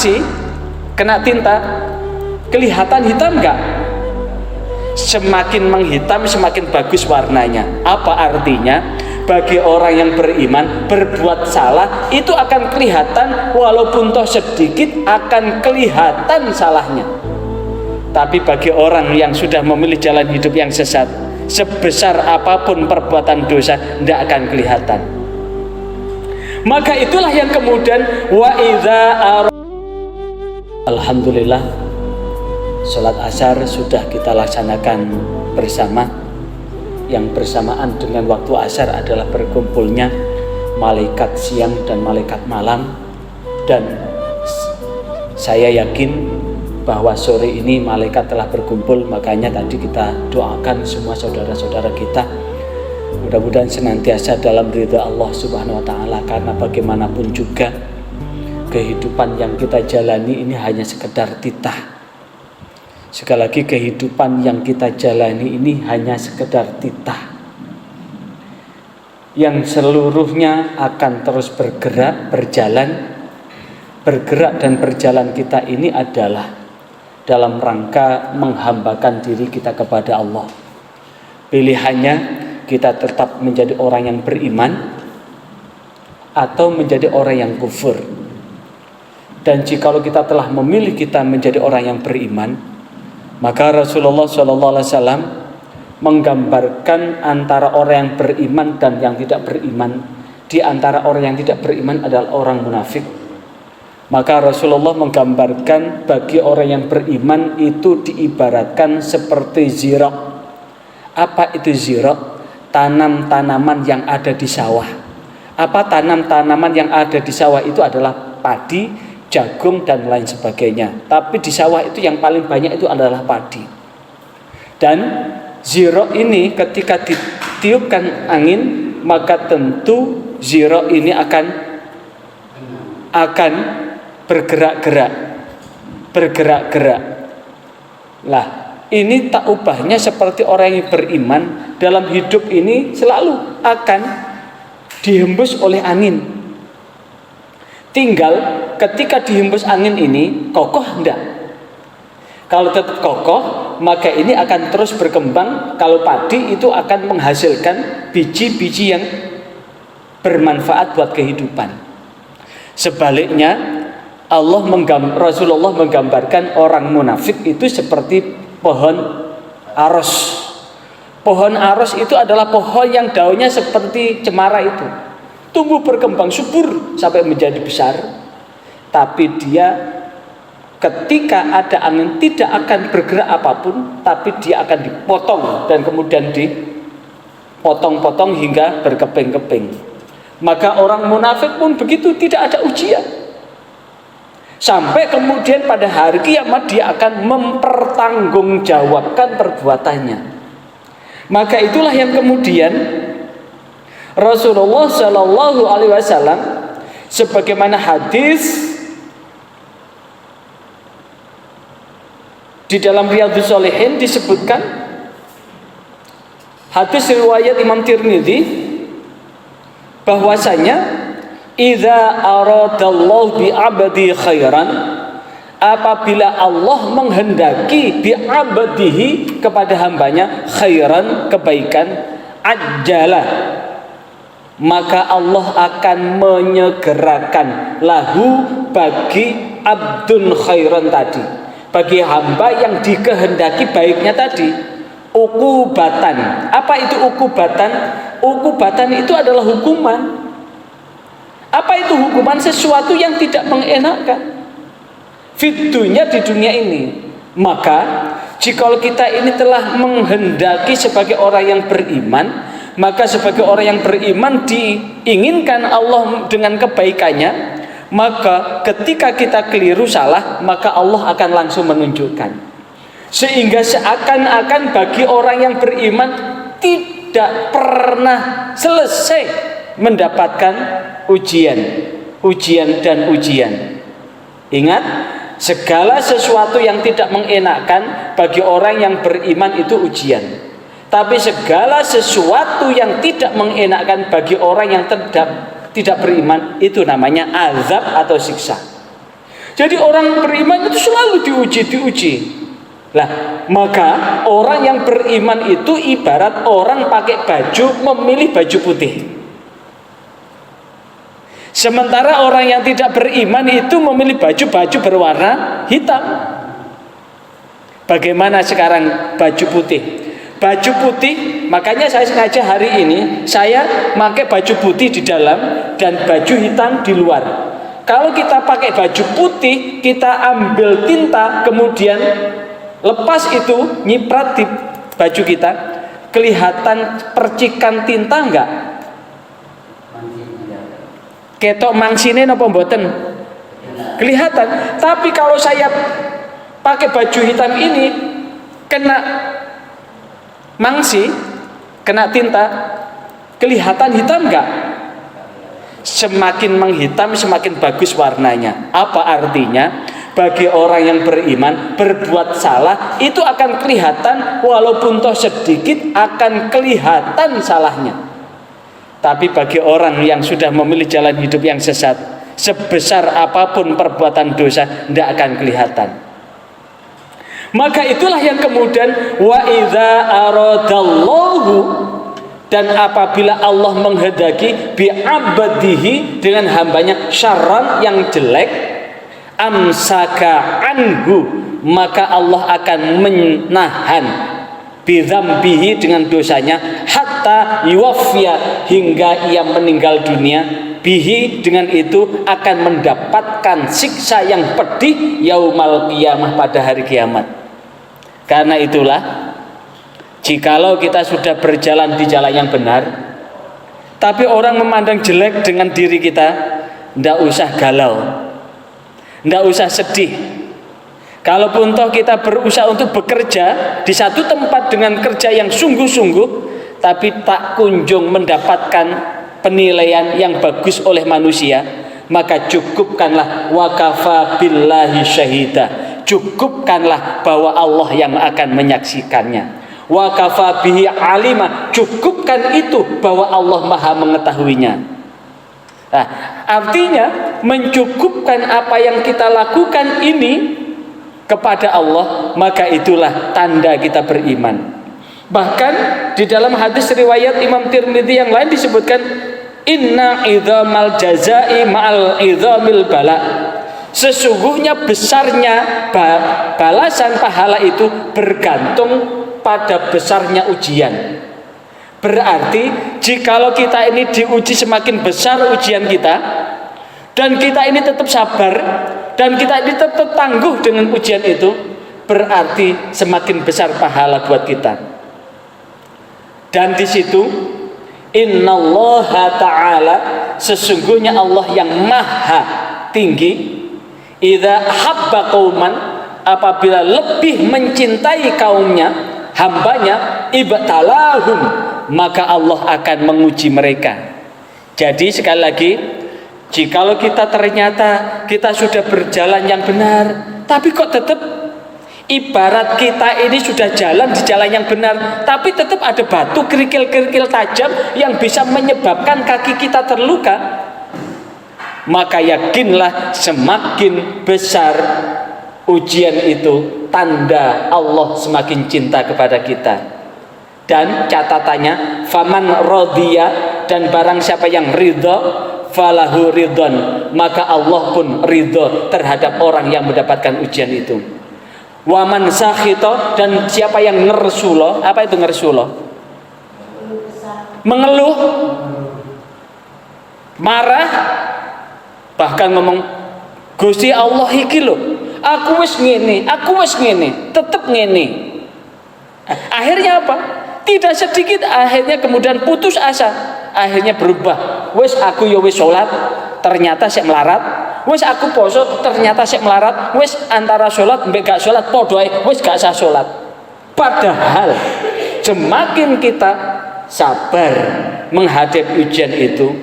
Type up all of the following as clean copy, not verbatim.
nasi kena tinta kelihatan hitam enggak? Semakin menghitam semakin bagus warnanya. Apa artinya? Bagi orang yang beriman, berbuat salah itu akan kelihatan, walaupun toh sedikit akan kelihatan salahnya. Tapi bagi orang yang sudah memilih jalan hidup yang sesat, sebesar apapun perbuatan dosa tidak akan kelihatan. Maka itulah yang kemudian alhamdulillah, sholat asar sudah kita laksanakan bersama. Yang bersamaan dengan waktu asar adalah berkumpulnya malaikat siang dan malaikat malam. Dan saya yakin bahwa sore ini malaikat telah berkumpul. Makanya tadi kita doakan semua saudara-saudara kita, mudah-mudahan senantiasa dalam ridha Allah Subhanahu wa Ta'ala. Karena bagaimanapun juga kehidupan yang kita jalani ini hanya sekedar titah. Sekali lagi, kehidupan yang kita jalani ini hanya sekedar titah yang seluruhnya akan terus bergerak, bergerak dan berjalan kita ini adalah dalam rangka menghambakan diri kita kepada Allah. Pilihannya kita tetap menjadi orang yang beriman atau menjadi orang yang kufur. Dan jikalau kita telah memilih kita menjadi orang yang beriman, maka Rasulullah SAW menggambarkan antara orang yang beriman dan yang tidak beriman. Di antara orang yang tidak beriman adalah orang munafik. Maka Rasulullah menggambarkan bagi orang yang beriman itu diibaratkan seperti zirok. Apa itu zirok? Tanam-tanaman yang ada di sawah. Apa tanam-tanaman yang ada di sawah itu adalah padi, jagung dan lain sebagainya. Tapi di sawah itu yang paling banyak itu adalah padi. Dan zirok ini ketika ditiupkan angin, maka tentu zirok ini akan bergerak-gerak. Lah, ini tak ubahnya seperti orang yang beriman dalam hidup ini selalu akan dihembus oleh angin. Tinggal ketika dihembus angin ini kokoh enggak? Kalau tetap kokoh, maka ini akan terus berkembang. Kalau padi itu akan menghasilkan biji-biji yang bermanfaat buat kehidupan. Sebaliknya, Rasulullah menggambarkan orang munafik itu seperti pohon aros. Pohon aros itu adalah pohon yang daunnya seperti cemara itu. Tumbuh berkembang subur sampai menjadi besar, tapi dia ketika ada angin tidak akan bergerak apapun, tapi dia akan dipotong dan kemudian dipotong-potong hingga berkeping-keping. Maka orang munafik pun begitu, tidak ada ujian. Sampai kemudian pada hari kiamat dia akan mempertanggungjawabkan perbuatannya. Maka itulah yang kemudian Rasulullah Shallallahu Alaihi Wasallam, sebagaimana hadis di dalam Riyadhus Shalihin disebutkan, hadis riwayat Imam Tirmidzi, bahwasanya idza aradallahu bi 'abdi khairan, apabila Allah menghendaki bi 'abdihi kepada hambanya khairan, kebaikan, ajjala, maka Allah akan menyegerakan lahu bagi abdun khairan tadi, bagi hamba yang dikehendaki baiknya tadi, ukubatan. Apa itu ukubatan? Ukubatan itu adalah hukuman. Apa itu hukuman? Sesuatu yang tidak mengenakan fitunya di dunia ini. Maka jikalau kita ini telah menghendaki sebagai orang yang beriman, maka sebagai orang yang beriman diinginkan Allah dengan kebaikannya, maka ketika kita keliru salah, maka Allah akan langsung menunjukkan. Sehingga seakan-akan bagi orang yang beriman tidak pernah selesai mendapatkan ujian dan ujian. Ingat, segala sesuatu yang tidak mengenakan bagi orang yang beriman itu ujian. Tapi segala sesuatu yang tidak mengenakan bagi orang yang tidak beriman itu namanya azab atau siksa. Jadi orang beriman itu selalu diuji. Lah, maka orang yang beriman itu ibarat orang pakai baju memilih baju putih. Sementara orang yang tidak beriman itu memilih baju berwarna hitam. Bagaimana sekarang baju putih? Baju putih, makanya saya sengaja hari ini saya pakai baju putih di dalam dan baju hitam di luar. Kalau kita pakai baju putih, kita ambil tinta, kemudian lepas itu nyiprat di baju kita, kelihatan percikan tinta enggak? Ketok mangsine napa mboten? Kelihatan. Tapi kalau saya pakai baju hitam ini kena mangsi, kena tinta, kelihatan hitam enggak? Semakin menghitam semakin bagus warnanya. Apa artinya? Bagi orang yang beriman, berbuat salah itu akan kelihatan, walaupun toh sedikit akan kelihatan salahnya. Tapi bagi orang yang sudah memilih jalan hidup yang sesat, sebesar apapun perbuatan dosa tidak akan kelihatan. Maka itulah yang kemudian wa idza aradallahu, dan apabila Allah menghendaki bi'abdihi, dengan hambanya syarran yang jelek, amsaka anhu, maka Allah akan menahan bidzambihi, dengan dosanya, hatta yuwaffiya, hingga ia meninggal dunia, bihi, dengan itu akan mendapatkan siksa yang pedih yaumal qiyamah, pada hari kiamat. Karena itulah, jikalau kita sudah berjalan di jalan yang benar, tapi orang memandang jelek dengan diri kita, ndak usah galau, ndak usah sedih. Kalaupun toh kita berusaha untuk bekerja di satu tempat dengan kerja yang sungguh-sungguh, tapi tak kunjung mendapatkan penilaian yang bagus oleh manusia, maka cukupkanlah wakafa billahi syahida, cukupkanlah bahwa Allah yang akan menyaksikannya. Wakafa bihi alima, cukupkan itu bahwa Allah maha mengetahuinya. Nah, artinya mencukupkan apa yang kita lakukan ini kepada Allah, maka itulah tanda kita beriman. Bahkan di dalam hadis riwayat Imam Tirmidzi yang lain disebutkan, inna idzamal jazai ma'al idzamil bala, sesungguhnya besarnya balasan pahala itu bergantung pada besarnya ujian. Berarti jikalau kita ini diuji semakin besar ujian kita, dan kita ini tetap sabar, dan kita ini tetap tangguh dengan ujian itu, berarti semakin besar pahala buat kita. Dan di situ innallaha ta'ala, sesungguhnya Allah yang maha tinggi, idza habba qauman, apabila lebih mencintai kaumnya, hambanya, ibtalahum, maka Allah akan menguji mereka. Jadi sekali lagi, jikalau kita ternyata kita sudah berjalan yang benar, tapi kok tetap ibarat kita ini sudah jalan di jalan yang benar, tapi tetap ada batu kerikil-kerikil tajam yang bisa menyebabkan kaki kita terluka, maka yakinlah semakin besar ujian itu, tanda Allah semakin cinta kepada kita. Dan catatannya, faman radiya, dan barang siapa yang ridha, falahu ridhon, maka Allah pun ridho terhadap orang yang mendapatkan ujian itu. Waman sakhita, dan siapa yang ngersulo, apa itu ngersulo? Mengeluh, marah, bahkan ngomong, Gusti Allah iki lho, aku wis ngene, tetep ngene. Akhirnya apa? Tidak sedikit akhirnya kemudian putus asa, akhirnya berubah. Wis aku ya wis sholat, ternyata sik melarat. Wis aku poso, ternyata sik melarat. Wis antara sholat mbek gak sholat padha ae, wis gak sah sholat. Padahal semakin kita sabar menghadapi ujian itu,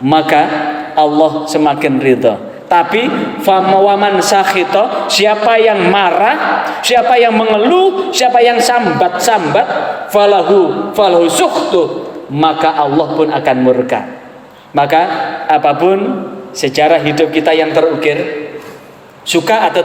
maka Allah semakin ridha. Tapi famawaman sakhita, siapa yang marah, siapa yang mengeluh, siapa yang sambat-sambat, falahu sukhtu, maka Allah pun akan murka. Maka apapun sejarah hidup kita yang terukir, Suka atau